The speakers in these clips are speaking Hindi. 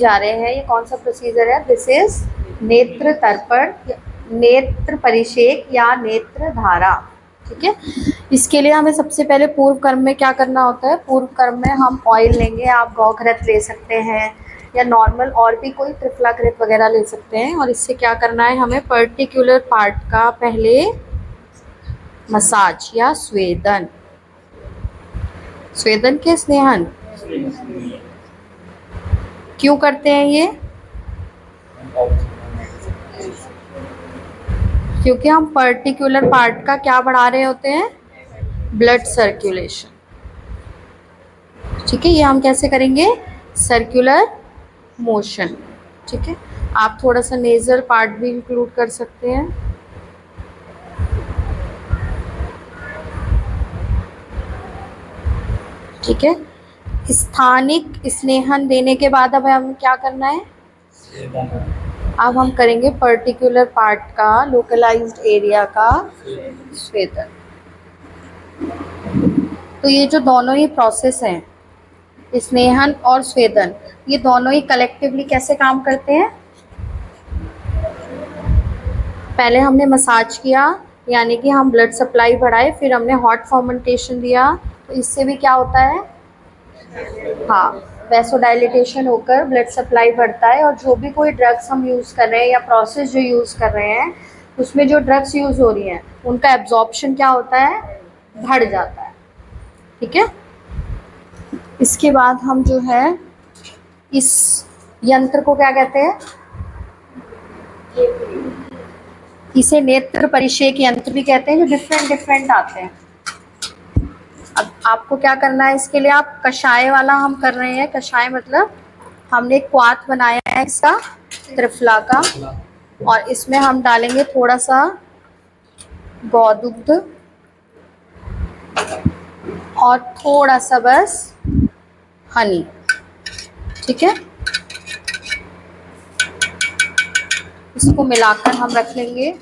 जा रहे हैं। ये कौन सा प्रोसीजर है? दिस इज नेत्र तर्पण, नेत्र परिषेक या नेत्र धारा। ठीक है, इसके लिए हमें सबसे पहले पूर्व कर्म में क्या करना होता है? पूर्व कर्म में हम ऑयल लेंगे, आप गौघृत ले सकते हैं या नॉर्मल और भी कोई त्रिफलाकृत वगैरह ले सकते हैं। और इससे क्या करना है? हमें पर्टिकुलर पार्ट का पहले मसाज या स्वेदन, स्वेदन के स्नेहन क्यों करते हैं ये? क्योंकि हम पर्टिकुलर पार्ट का क्या बढ़ा रहे होते हैं? Blood circulation. ठीक है, ये हम कैसे करेंगे? Circular motion. ठीक है, आप थोड़ा सा नेजल पार्ट भी इंक्लूड कर सकते हैं। ठीक है, स्थानिक स्नेहन देने के बाद अब हमें क्या करना है? अब हम करेंगे पर्टिकुलर पार्ट का, लोकलाइज्ड एरिया का स्वेदन। तो ये जो दोनों ही प्रोसेस हैं, स्नेहन और स्वेदन, ये दोनों ही कलेक्टिवली कैसे काम करते हैं? पहले हमने मसाज किया, यानी कि हम ब्लड सप्लाई बढ़ाए, फिर हमने हॉट फर्मेंटेशन दिया, तो इससे भी क्या होता है? हाँ, वैसोडाइलेटेशन होकर ब्लड सप्लाई बढ़ता है। और जो भी कोई ड्रग्स हम यूज़ कर रहे हैं या प्रोसेस जो यूज़ कर रहे हैं, उसमें जो ड्रग्स यूज़ हो रही हैं उनका एब्जॉर्प्शन क्या होता है? बढ़ जाता है। ठीक है, इसके बाद हम जो है इस यंत्र को क्या कहते हैं? इसे नेत्र परिषेक यंत्र भी कहते हैं, जो डिफरेंट आते हैं। अब आपको क्या करना है इसके लिए? आप कषाय वाला हम कर रहे हैं। कषाय मतलब हमने एक क्वाथ बनाया है इसका, त्रिफला का, और इसमें हम डालेंगे थोड़ा सा गौदुग्ध और थोड़ा सा बस हनी। ठीक है, इसको मिलाकर हम रख लेंगे।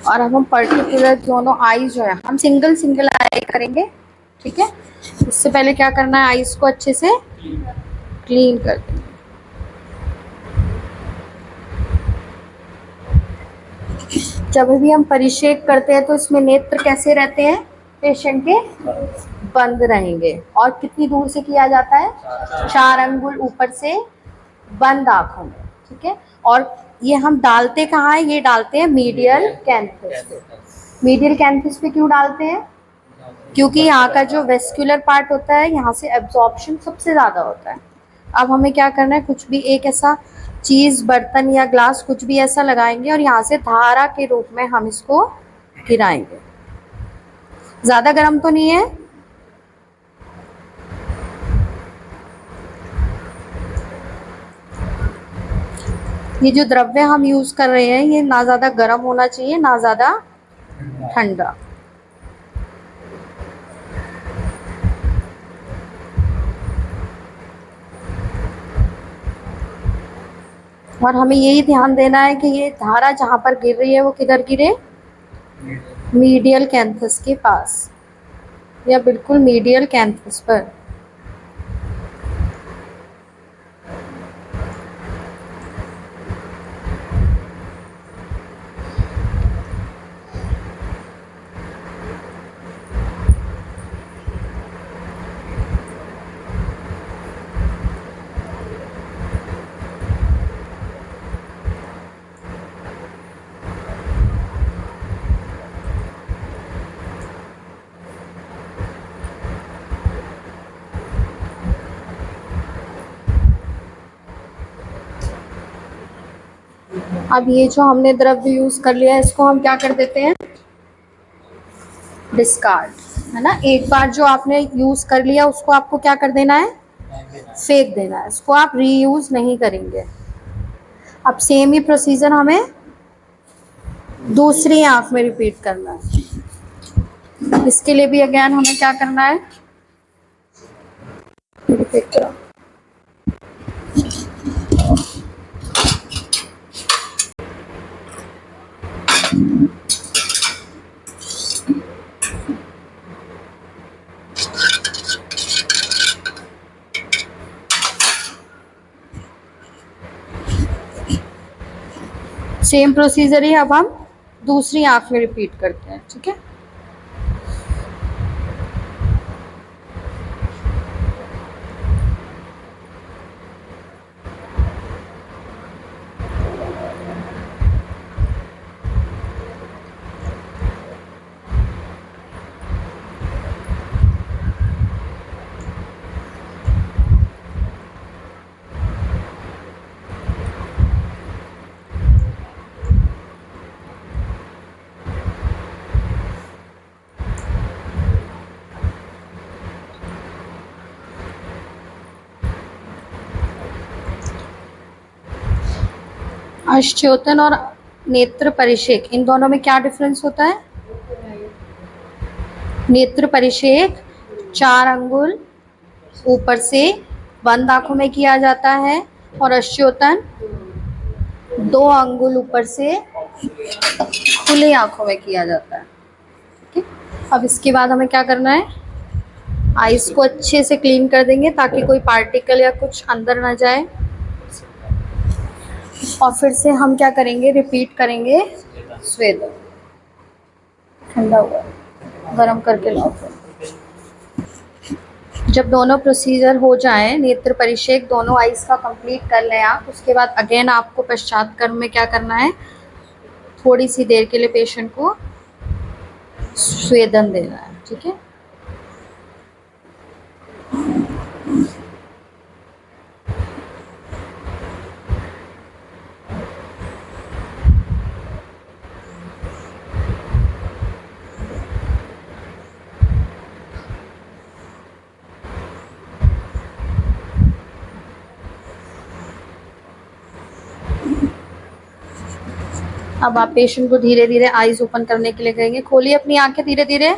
और अब हम पर्टिकुलर दोनों आईज जो है हम सिंगल आई करेंगे। ठीक है, इससे पहले क्या करना है? आईज को अच्छे से क्लीन कर देंगे। जब भी हम परिषेक करते हैं तो इसमें नेत्र कैसे रहते हैं? पेशेंट के बंद रहेंगे। और कितनी दूर से किया जाता है? 4 अंगुल ऊपर से, बंद आंखों में। ठीक है, और ये हम डालते कहाँ है? ये डालते हैं मीडियल कैंथस पे। मीडियल कैंथस पे क्यों डालते हैं? क्योंकि यहाँ का जो वेस्कुलर पार्ट होता है, यहाँ से एब्जॉर्प्शन सबसे ज़्यादा होता है। अब हमें क्या करना है? कुछ भी एक ऐसा चीज़, बर्तन या ग्लास, कुछ भी ऐसा लगाएंगे और यहाँ से धारा के रूप में हम इसको गिराएंगे। ज़्यादा गर्म तो नहीं है? ये जो द्रव्य हम यूज़ कर रहे हैं, ये ना ज़्यादा गर्म होना चाहिए ना ज़्यादा ठंडा। और हमें यही ध्यान देना है कि ये धारा जहाँ पर गिर रही है वो किधर गिरे? मीडियल कैंथस के पास, या बिल्कुल मीडियल कैंथस पर। अब ये जो हमने द्रव्य यूज कर लिया है, इसको हम क्या कर देते हैं? डिस्कार्ड, है ना। एक बार जो आपने यूज कर लिया उसको आपको क्या कर देना है? फेंक देना है। इसको आप रीयूज नहीं करेंगे। अब सेम ही प्रोसीजर हमें दूसरी आंख में रिपीट करना है। इसके लिए भी अगेन हमें क्या करना है? रिपीट करो। सेम प्रोसीजर ही अब हम दूसरी आंख में रिपीट करते हैं, ठीक है। अश्चोतन और नेत्र परिषेक, इन दोनों में क्या डिफरेंस होता है? नेत्र परिषेक 4 अंगुल ऊपर से बंद आंखों में किया जाता है और अश्चोतन 2 अंगुल ऊपर से खुली आंखों में किया जाता है, ठीक है। अब इसके बाद हमें क्या करना है, आईज को अच्छे से क्लीन कर देंगे ताकि कोई पार्टिकल या कुछ अंदर ना जाए। और फिर से हम क्या करेंगे, रिपीट करेंगे स्वेदन। ठंडा हुआ गरम करके लाओ। जब दोनों प्रोसीजर हो जाएं, नेत्र परिषेक दोनों आईज का कंप्लीट कर लें आप, उसके बाद अगेन आपको पश्चात कर्म में क्या करना है, थोड़ी सी देर के लिए पेशेंट को स्वेदन देना है, ठीक है। अब आप पेशेंट को धीरे धीरे आईज ओपन करने के लिए कहेंगे। खोलिए अपनी आंखें धीरे धीरे।